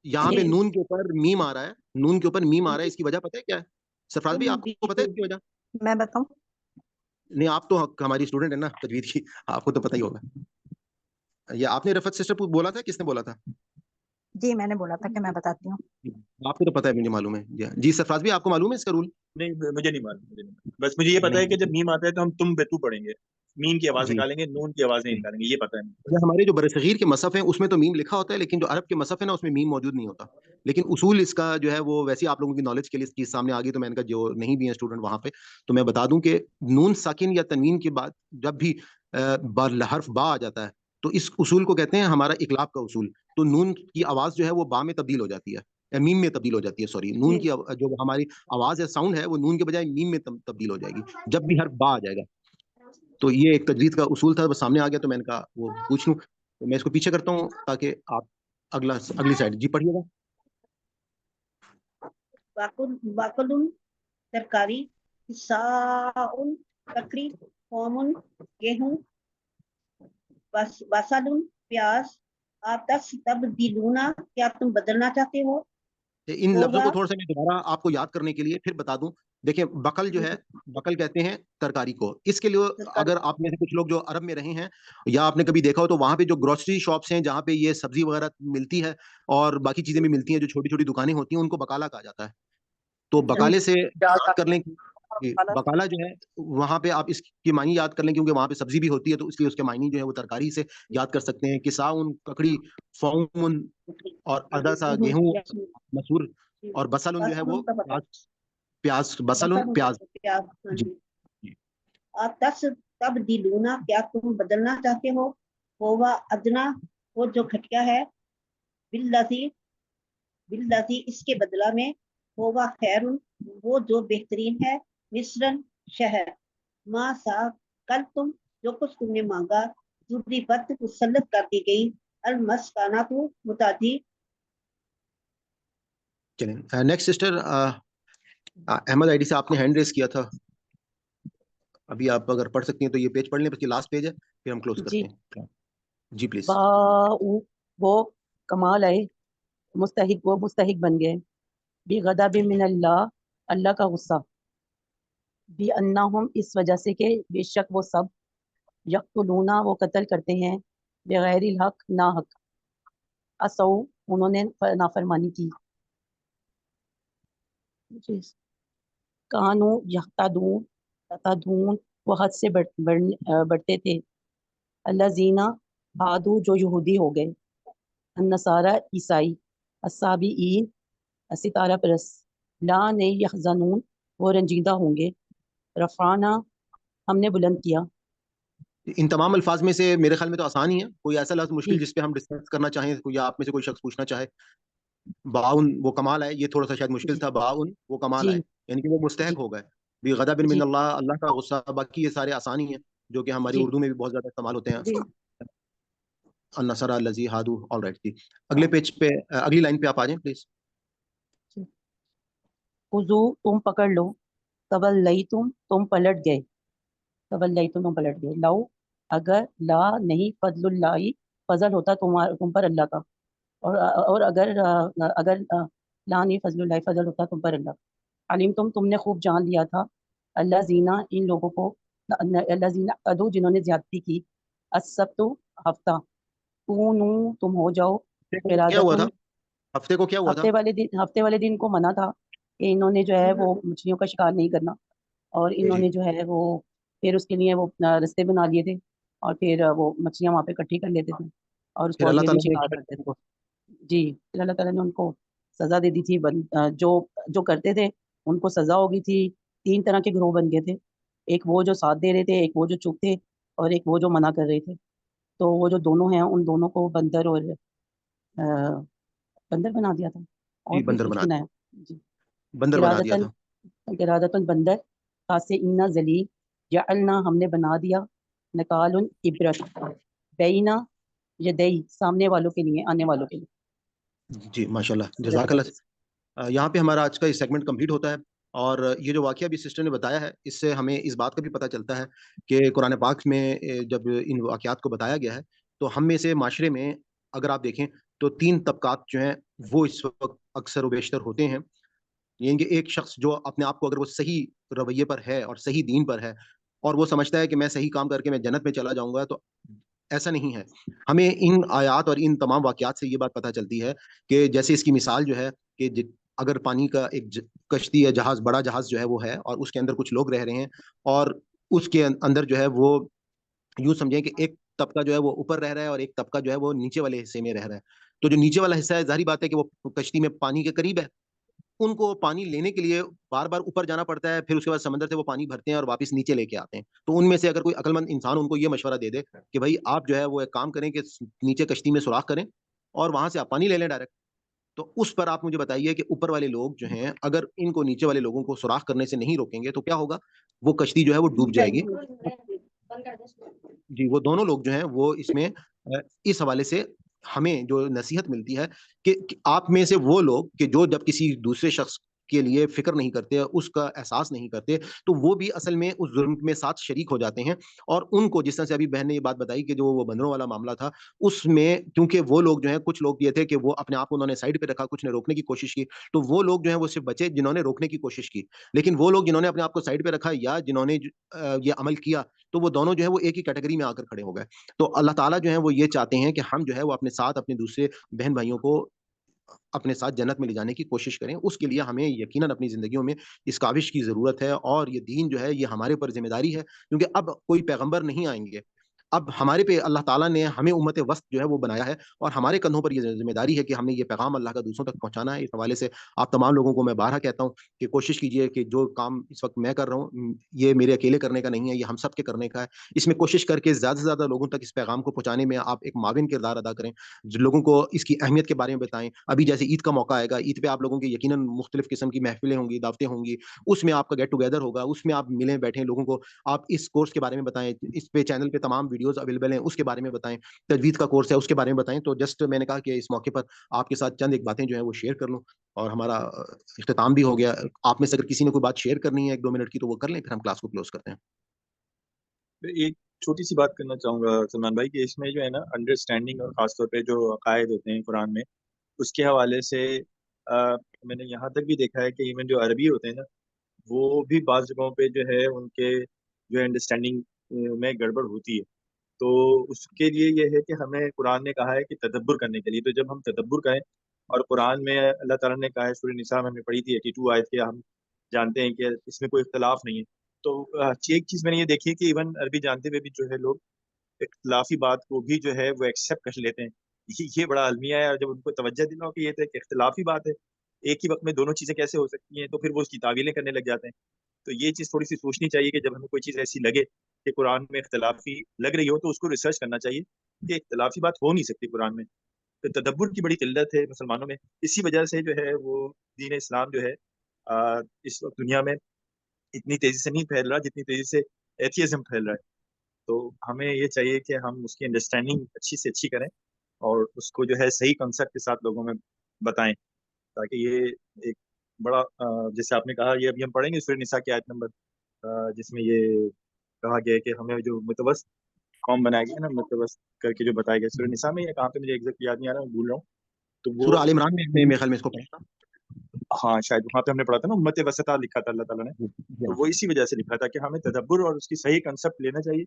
یہاں پہ نون کے اوپر میم آ رہا ہے، نون کے اوپر میم آ رہا ہے. اس کی وجہ پتہ ہے کیا ہے سرفراز بھائی؟ آپ کو پتہ ہے اس کی وجہ؟ میں بتاؤں؟ نہیں آپ تو ہماری اسٹوڈنٹ ہے نا تجوید کی، آپ کو تو پتہ ہی ہوگا. یہ آپ نے رفعت سسٹر بولا تھا، کس نے بولا تھا؟ جی میں نے بولا تھا کہ میں بتاتی ہوں. آپ کو تو پتہ ہے، مجھے معلوم ہے. جی سرفراز بھائی آپ کو معلوم ہے اس کا رول؟ نہیں مجھے نہیں معلوم، بس مجھے یہ پتا ہے کہ جب میم آتا ہے تو ہم تم بے تو پڑھیں گے، میم کی آواز نکالیں گے، نون کی آواز نہیں نکالیں گے، یہ پتا ہے. ہمارے جو برصغیر کے مصحف ہیں اس میں تو میم لکھا ہوتا ہے، لیکن جو عرب کے مصحف ہے نا اس میں میم موجود نہیں ہوتا. لیکن اصول اس کا جو ہے وہ ویسے آپ لوگوں کی نالج کے لیے اس چیز سامنے آ گئی، تو میں نے کہا جو نہیں بھی ہیں اسٹوڈنٹ وہاں پہ تو میں بتا دوں کہ نون ساکن یا تنوین کے بعد جب بھی حرف با آ جاتا ہے تو اس اصول کو کہتے ہیں ہمارا اقلاب کا اصول. تو نون کی آواز جو ہے وہ با میں تبدیل ہو جاتی ہے، میم میں تبدیل ہو جاتی ہے. سوری، نون کی جو ہماری آواز ہے، ساؤنڈ ہے، وہ نون کے بجائے میم میں تبدیل ہو جائے گی جب بھی حرف با آ جائے گا. تو یہ ایک تجوید کا اصول تھا، بس سامنے آ گیا تو میں نے کہا وہ پوچھ لوں. تو میں اس کو پیچھے کرتا ہوں تاکہ آپ اگلی سائڈ جی پڑھیے گا. واقل ترکاری، ساؤن بکری، قومن گیہوں، بسل پیاز، آتس تبدیلونا کیا تم بدلنا چاہتے ہو. ان لفظوں کو تھوڑا سا میں دوبارہ آپ کو یاد کرنے کے لیے پھر بتا دوں. دیکھیں بقل جو ہے، بقل کہتے ہیں ترکاری کو. اس کے لیے اگر آپ میں سے کچھ لوگ جو عرب میں رہے ہیں یا آپ نے کبھی دیکھا ہو تو وہاں پہ جو گروسری شاپس ہیں جہاں پہ یہ سبزی وغیرہ ملتی ہے اور باقی چیزیں بھی ملتی ہیں، جو چھوٹی چھوٹی دکانیں ہوتی ہیں، ان کو بقالہ کہا جاتا ہے. تو بقالے سے یاد کر لیں بقالہ جو ہے وہاں پہ آپ اس کی معنی یاد کر لیں کیونکہ وہاں پہ سبزی بھی ہوتی ہے، تو اس لیے اس کے معنی جو ہے وہ ترکاری سے یاد کر سکتے ہیں. کساؤن ککڑی، فومن اور اداسا گیہوں، مسور، اور بسل جو ہے وہ پیاز، بسل پیاز. آتس تبدیلونا کیا تم بدلنا چاہتے ہو. ہوا ادنا وہ جو گھٹیا ہے، باللذی اس کے بدلہ میں، ہوا خیرن وہ جو بہترین ہے، مصرن شہر، ما سا کل تم جو کچھ تم نے مانگا، ضروری بت مسلط کر دی گئی، المسکانات متعدی. چلیں next sister Ahmed I D سے آپ نے ہینڈ ریز کیا تھا، ابھی آپ اگر پڑھ سکتی ہیں تو یہ پیج پڑھ لیں، بس یہ لاسٹ پیج ہے پھر ہم کلوز کرتے ہیں. جی پلیز. وہ کمال ہے، مستحق بن گئے، بغضب من اللہ، اللہ کا غصہ، بِأَنَّهُمْ اس وجہ سے کہ بے شک وہ سب، یقتلون وہ قتل کرتے ہیں، بغیر الحق ناحق، اسو انہوں نے نافرمانی کی. کانو یحتدون وہ حد سے بڑھتے تھے. الذین ہادو جو یہودی ہو گئے. النصارى عیسائی. الصابئین ستارہ پرست. لا نہیں یحزنون وہ رنجیدہ ہوں گے. رفعنا ہم نے بلند کیا. ان تمام الفاظ میں سے میرے خیال میں تو آسان ہی ہے. کوئی ایسا لفظ مشکل جی جس پہ ہم ڈسکس کرنا چاہیں کوئی آپ میں سے کوئی شخص پوچھنا چاہے؟ باؤن وہ کمال ہے، یہ تھوڑا سا شاید مشکل جی تھا. باؤن وہ کمال جی ہے، یعنی کہ وہ جی مستحق ہو گئے. بغضب من جی اللہ، اللہ کا غصہ. باقی یہ سارے آسان ہی ہیں جو کہ ہماری جی اردو میں بھی بہت زیادہ استعمال ہوتے ہیں. جی النصر الذی ہادو. آل رائٹ جی. اگلے پیج پہ اگلی لائن پہ آپ آ جائیں پلیز. خذو تم پکڑ لو. تولیتم تم پلٹ گئے. تولیتم تم پلٹ گئے. لو اگر لا نہیں فضل اللہ فضل ہوتا تم پر اللہ کا. اور اگر لا نہیں فضل اللہ فضل ہوتا تم پر اللہ. علیم تم نے خوب جان لیا تھا. اللہ زینا ان لوگوں کو. اللہ زینا ادو جنہوں نے زیادتی کی. السبت ہفتہ. تم ہو جاؤ. کیا ہوا تھا؟ قرادتن ہفتے کو کیا ہوا تھا؟ ہفتے والے دن کو منع تھا کہ انہوں نے جو ہے وہ مچھلیوں کا شکار نہیں کرنا. اور انہوں جی نے جو ہے وہ پھر اس کے لیے وہ رستے بنا لیے تھے اور پھر وہ مچھلیاں وہاں پہ اکٹھی کر لیتے تھے اور اس کو پھر اللہ اگلے دن تعالیٰ نے شکار کرتے تھے. جی پھر اللہ تعالیٰ نے ان کو سزا دے دی تھی. جو کرتے تھے ان کو سزا ہو گئی تھی. 3 طرح کے گروہ بن گئے تھے. ایک وہ جو ساتھ دے رہے تھے، ایک وہ جو چپ تھے، اور ایک وہ جو منع کر رہے تھے. تو وہ جو دونوں ہیں ان دونوں کو بندر اور بندر بنا دیا تھا اور جی بھی بندر کچھ بنا بنایا. جی بندر بنا دیا تھا. قرادتاً بندر. خاسئین ذلیل. جعلنا ہم نے بنا دیا. نکال عبرت بینا یدئی سامنے والوں کے لیے، آنے والوں کے لیے. جی ماشاء اللہ صدق جزاک اللہ. اللہ. یہاں پہ ہمارا آج کا یہ سیگمنٹ کمپلیٹ ہوتا ہے. اور یہ جو واقعہ بھی سسٹر نے بتایا ہے اس سے ہمیں اس بات کا بھی پتہ چلتا ہے کہ قرآن پاک میں جب ان واقعات کو بتایا گیا ہے تو ہم میں سے معاشرے میں اگر آپ دیکھیں تو 3 طبقات جو ہیں وہ اس وقت اکثر و بیشتر ہوتے ہیں. یعنی کہ ایک شخص جو اپنے آپ کو اگر وہ صحیح رویے پر ہے اور صحیح دین پر ہے اور وہ سمجھتا ہے کہ میں صحیح کام کر کے میں جنت میں چلا جاؤں گا، تو ایسا نہیں ہے. ہمیں ان آیات اور ان تمام واقعات سے یہ بات پتہ چلتی ہے کہ جیسے اس کی مثال جو ہے کہ اگر پانی کا ایک کشتی یا جہاز، بڑا جہاز جو ہے وہ ہے اور اس کے اندر کچھ لوگ رہ رہے ہیں اور اس کے اندر جو ہے وہ یوں سمجھیں کہ ایک طبقہ جو ہے وہ اوپر رہ رہا ہے اور ایک طبقہ جو ہے وہ نیچے والے حصے میں رہ رہا ہے. تو جو نیچے والا حصہ ہے ظاہری بات ہے کہ وہ کشتی میں پانی کے قریب ہے. ان کو پانی لینے کے لیے بار بار اوپر جانا پڑتا ہے، پھر اس کے بعد سمندر سے وہ پانی بھرتے ہیں اور واپس نیچے لے کے آتے ہیں. تو ان میں سے اگر کوئی عقل مند انسان ان کو یہ مشورہ دے دے کہ بھائی آپ جو ہے وہ ایک کام کریں کہ نیچے کشتی میں سوراخ کریں اور وہاں سے آپ پانی لے لیں ڈائریکٹ، تو اس پر آپ مجھے بتائیے کہ اوپر والے لوگ جو ہیں اگر ان کو نیچے والے لوگوں کو سوراخ کرنے سے نہیں روکیں گے تو کیا ہوگا؟ وہ کشتی جو ہے وہ ڈوب جائے گی. جی وہ دونوں لوگ جو ہیں وہ اس میں اس حوالے سے ہمیں جو نصیحت ملتی ہے کہ آپ میں سے وہ لوگ کہ جو جب کسی دوسرے شخص کے لیے فکر نہیں کرتے، اس کا احساس نہیں کرتے، تو وہ بھی اصل میں اس ظلم میں ساتھ شریک ہو جاتے ہیں. اور ان کو جس طرح سے ابھی بہن نے یہ بات بتائی کہ جو وہ بندروں والا معاملہ تھا اس میں کیونکہ وہ لوگ جو ہیں کچھ لوگ یہ تھے کہ وہ اپنے آپ کو انہوں نے سائڈ پہ رکھا، کچھ نے روکنے کی کوشش کی، تو وہ لوگ جو ہیں وہ صرف بچے جنہوں نے روکنے کی کوشش کی. لیکن وہ لوگ جنہوں نے اپنے آپ کو سائڈ پہ رکھا یا جنہوں نے یہ عمل کیا تو وہ دونوں جو ہے وہ ایک ہی کیٹیگری میں آ کر کھڑے ہو گئے. تو اللہ تعالیٰ جو ہے وہ یہ چاہتے ہیں کہ ہم جو ہے وہ اپنے ساتھ اپنے دوسرے بہن بھائیوں کو اپنے ساتھ جنت میں لے جانے کی کوشش کریں. اس کے لیے ہمیں یقیناً اپنی زندگیوں میں اس کاوش کی ضرورت ہے اور یہ دین جو ہے یہ ہمارے اوپر ذمہ داری ہے کیونکہ اب کوئی پیغمبر نہیں آئیں گے. اب ہمارے پہ اللہ تعالیٰ نے ہمیں امت وسط جو ہے وہ بنایا ہے اور ہمارے کندھوں پر یہ ذمہ داری ہے کہ ہم نے یہ پیغام اللہ کا دوسروں تک پہنچانا ہے. اس حوالے سے آپ تمام لوگوں کو میں بارہا کہتا ہوں کہ کوشش کیجئے کہ جو کام اس وقت میں کر رہا ہوں یہ میرے اکیلے کرنے کا نہیں ہے، یہ ہم سب کے کرنے کا ہے. اس میں کوشش کر کے زیادہ سے زیادہ لوگوں تک اس پیغام کو پہنچانے میں آپ ایک معاون کردار ادا کریں، لوگوں کو اس کی اہمیت کے بارے میں بتائیں. ابھی جیسے عید کا موقع آئے گا، عید پہ آپ لوگوں کی یقیناً مختلف قسم کی محفلیں ہوں گی، دعوتیں ہوں گی، اس میں آپ کا گیٹ ٹوگیدر ہوگا، اس میں آپ ملیں بیٹھیں، لوگوں کو آپ اس کورس کے بارے میں بتائیں. اس پہ چینل پہ تمام ویڈیوز اویلیبل ہیں، اس کے بارے میں بتائیں. تجوید کا کورس ہے اس کے بارے میں بتائیں. تو جسٹ میں نے کہا کہ اس موقع پر آپ کے ساتھ چند ایک باتیں جو ہیں وہ شیئر کر لوں اور ہمارا اختتام بھی ہو گیا. آپ میں سے اگر کسی نے کوئی بات شیئر کرنی ہے 1-2 منٹ کی تو وہ کر لیں، پھر ہم کلاس کو کلوز کرتے ہیں. ایک چھوٹی سی بات کرنا چاہوں گا سلمان بھائی کہ اس میں جو ہے نا انڈرسٹینڈنگ اور خاص طور پہ جو عقائد ہوتے ہیں قرآن میں اس کے حوالے سے میں نے یہاں تک بھی دیکھا ہے کہ ایون جو عربی ہوتے ہیں نا وہ بھی بعض جگہوں پہ جو ہے ان کے جو ہے انڈرسٹینڈنگ میں گڑبڑ ہوتی ہے. تو اس کے لیے یہ ہے کہ ہمیں قرآن نے کہا ہے کہ تدبر کرنے کے لیے، تو جب ہم تدبر کریں، اور قرآن میں اللہ تعالیٰ نے کہا ہے سورہ نساء میں ہم نے پڑھی تھی 82 آیت کے، ہم جانتے ہیں کہ اس میں کوئی اختلاف نہیں ہے. تو ایک چیز میں نے یہ دیکھی ہے کہ ایون عربی جانتے ہوئے بھی جو ہے لوگ اختلافی بات کو بھی جو ہے وہ ایکسیپٹ کر لیتے ہیں. یہ بڑا المیہ ہے، اور جب ان کو توجہ دلاؤ کہ یہ تو ایک اختلافی بات ہے، ایک ہی وقت میں دونوں چیزیں کیسے ہو سکتی ہیں، تو پھر وہ اس کی تعویلیں کرنے لگ جاتے ہیں. تو یہ چیز تھوڑی سی سوچنی چاہیے کہ جب ہمیں کوئی چیز ایسی لگے کہ قرآن میں اختلافی لگ رہی ہو تو اس کو ریسرچ کرنا چاہیے کہ اختلافی بات ہو نہیں سکتی قرآن میں. تو تدبر کی بڑی قلت ہے مسلمانوں میں، اسی وجہ سے جو ہے وہ دین اسلام جو ہے اس وقت دنیا میں اتنی تیزی سے نہیں پھیل رہا جتنی تیزی سے ایتھیزم پھیل رہا ہے. تو ہمیں یہ چاہیے کہ ہم اس کی انڈرسٹینڈنگ اچھی سے اچھی کریں اور اس کو جو ہے صحیح کنسیپٹ کے ساتھ لوگوں میں بتائیں، تاکہ یہ ایک بڑا جیسے آپ نے کہا، یہ ابھی ہم پڑھیں گے سورہ نساء کی آیت نمبر جس میں یہ کہا گیا ہے کہ ہمیں جو متوسط قوم بنایا گیا نا، متوسط کر کے جو بتایا گیا سورہ نساء میں، یا کہاں پہ مجھے ایگزیکٹ یاد نہیں آ رہا، بھول رہا ہوں. تو وہ سورہ آل عمران میں میرے خیال میں اس کو پڑھا تھا. ہاں شاید وہاں پہ ہم نے پڑھا تھا نا، امت وسطہ لکھا تھا اللہ تعالیٰ نے. تو وہ اسی وجہ سے لکھا تھا کہ ہمیں تدبر اور اس کی صحیح کنسیپٹ لینا چاہیے،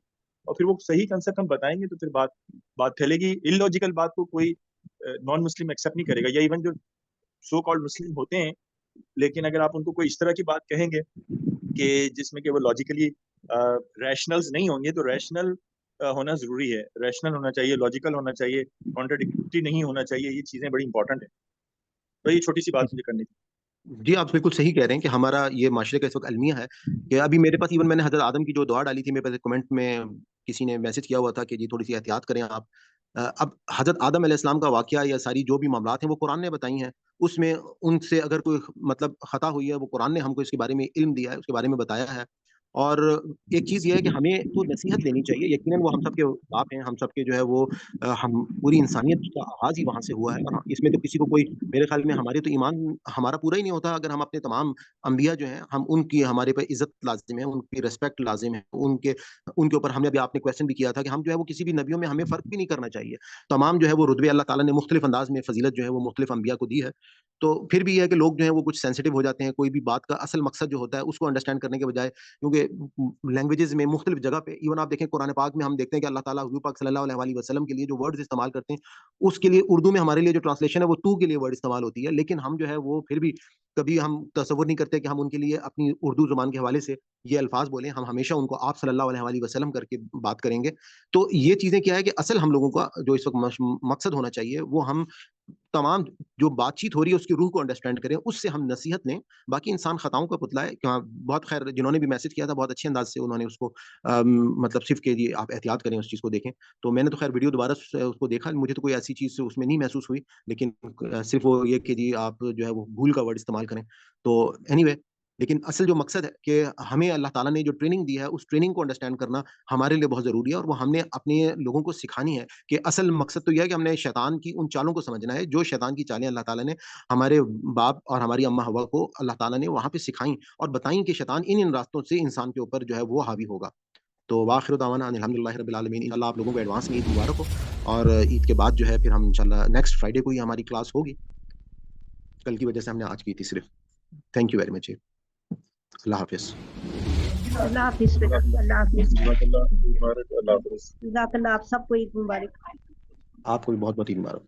اور پھر وہ صحیح کنسیپٹ ہم بتائیں گے تو پھر بات پھیلے گی. ان لاجیکل بات کو کوئی نان مسلم ایکسیپٹ نہیں کرے گا، یا ایون جو سو کالڈ مسلم ہوتے ہیں، لیکن اگر آپ ان کو کوئی اس طرح کی بات کہیں گے کہ جس میں کہ وہ لاجیکلی ریشنلز نہیں ہوں گے، تو ریشنل ہونا ضروری ہے، ریشنل ہونا چاہیے، لاجیکل ہونا چاہیے، کانٹرڈکٹری نہیں ہونا چاہیے. یہ چیزیں بڑی امپورٹنٹ ہیں. تو یہ چھوٹی سی بات مجھے کرنی تھی. جی آپ بالکل صحیح کہہ رہے ہیں کہ ہمارا یہ معاشرے کا اس وقت المیہ ہے کہ ابھی میرے پاس ایون میں نے حضرت آدم کی جو دعا ڈالی تھی، میرے پاس کمنٹ میں کسی نے میسج کیا ہوا تھا کہ جی تھوڑی سی احتیاط کریں آپ. اب حضرت آدم علیہ السلام کا واقعہ یا ساری جو بھی معاملات ہیں وہ قرآن نے بتائی ہیں، اس میں ان سے اگر کوئی مطلب خطا ہوئی ہے وہ قرآن نے ہم کو اس کے بارے میں علم دیا ہے، اس کے بارے میں بتایا ہے. اور ایک چیز یہ ہے کہ ہمیں تو نصیحت لینی چاہیے، یقیناً وہ ہم سب کے باپ ہیں، ہم سب کے جو ہے وہ ہم پوری انسانیت کا آغاز ہی وہاں سے ہوا ہے. اور اس میں تو کسی کو کوئی، میرے خیال میں ہمارے تو ایمان ہمارا پورا ہی نہیں ہوتا اگر ہم اپنے تمام انبیاء جو ہیں ہم ان کی، ہمارے پہ عزت لازم ہے، ان کی ریسپیکٹ لازم ہے، ان کے اوپر ہم نے ابھی آپ نے کویشچن بھی کیا تھا کہ ہم جو ہے وہ کسی بھی نبیوں میں ہمیں فرق بھی نہیں کرنا چاہیے. تمام جو ہے وہ رتبے اللہ تعالیٰ نے مختلف انداز میں فضیلت جو ہے وہ مختلف انبیاء کو دی ہے. تو پھر بھی یہ ہے کہ لوگ جو ہیں وہ کچھ سینسٹیو ہو جاتے ہیں کوئی بھی بات کا اصل مقصد جو ہوتا ہے اس کو انڈرسٹینڈ کرنے کے بجائے، کیونکہ لینگویجز میں مختلف جگہ پہ ایون آپ دیکھیں قرآن پاک میں ہم دیکھتے ہیں کہ اللہ تعالیٰ حضور پاک صلی اللہ علیہ وسلم کے لیے جو ورڈز استعمال کرتے ہیں، اس کے لیے اردو میں ہمارے لیے جو ٹرانسلیشن ہے وہ تو کے لیے ورڈ استعمال ہوتی ہے، لیکن ہم جو ہے وہ پھر بھی کبھی ہم تصور نہیں کرتے کہ ہم ان کے لیے اپنی اردو زبان کے حوالے سے یہ الفاظ بولیں. ہم ہمیشہ ان کو آپ صلی اللہ علیہ وسلم کر کے بات کریں گے. تو یہ چیزیں کیا ہے کہ اصل ہم لوگوں کا جو اس وقت مقصد ہونا چاہیے وہ ہم تمام جو بات چیت ہو رہی ہے اس کی روح کو انڈرسٹینڈ کریں، اس سے ہم نصیحت لیں. باقی انسان خطاؤں کا پتلا ہے کہ بہت خیر جنہوں نے بھی میسج کیا تھا بہت اچھے انداز سے انہوں نے اس کو مطلب صرف کے لیے آپ احتیاط کریں، اس چیز کو دیکھیں. تو میں نے تو خیر ویڈیو دوبارہ اس کو دیکھا، مجھے تو کوئی ایسی چیز اس میں نہیں محسوس ہوئی، لیکن صرف وہ یہ کہ جی آپ جو ہے وہ بھول کا ورڈ استعمال کریں. تو اینی وے، لیکن اصل جو مقصد ہے کہ ہمیں اللہ تعالیٰ نے جو ٹریننگ دی ہے اس ٹریننگ کو انڈرسٹینڈ کرنا ہمارے لیے بہت ضروری ہے، اور وہ ہم نے اپنے لوگوں کو سکھانی ہے کہ اصل مقصد تو یہ ہے کہ ہم نے شیطان کی ان چالوں کو سمجھنا ہے، جو شیطان کی چالیں اللہ تعالیٰ نے ہمارے باپ اور ہماری اماں حوا کو اللہ تعالیٰ نے وہاں پہ سکھائیں اور بتائیں کہ شیطان ان راستوں سے انسان کے اوپر جو ہے وہ حاوی ہوگا. تو واخر دعوانا الحمدللہ رب العالمین. انشاءاللہ آپ لوگوں کو ایڈوانس میں عید مبارک ہو، اور عید کے بعد جو ہے پھر ہم انشاءاللہ نیکسٹ فرائیڈے کو ہی ہماری کلاس ہوگی، کل کی وجہ سے ہم نے آج کی تھی صرف. Thank you very much. اللہ حافظ. اللہ حافظ. اللہ حافظ. جزاک اللہ مبارک. اللہ حافظ. جزاک اللہ. آپ سب کو عید مبارک. آپ کو بھی بہت بہت عید مبارک.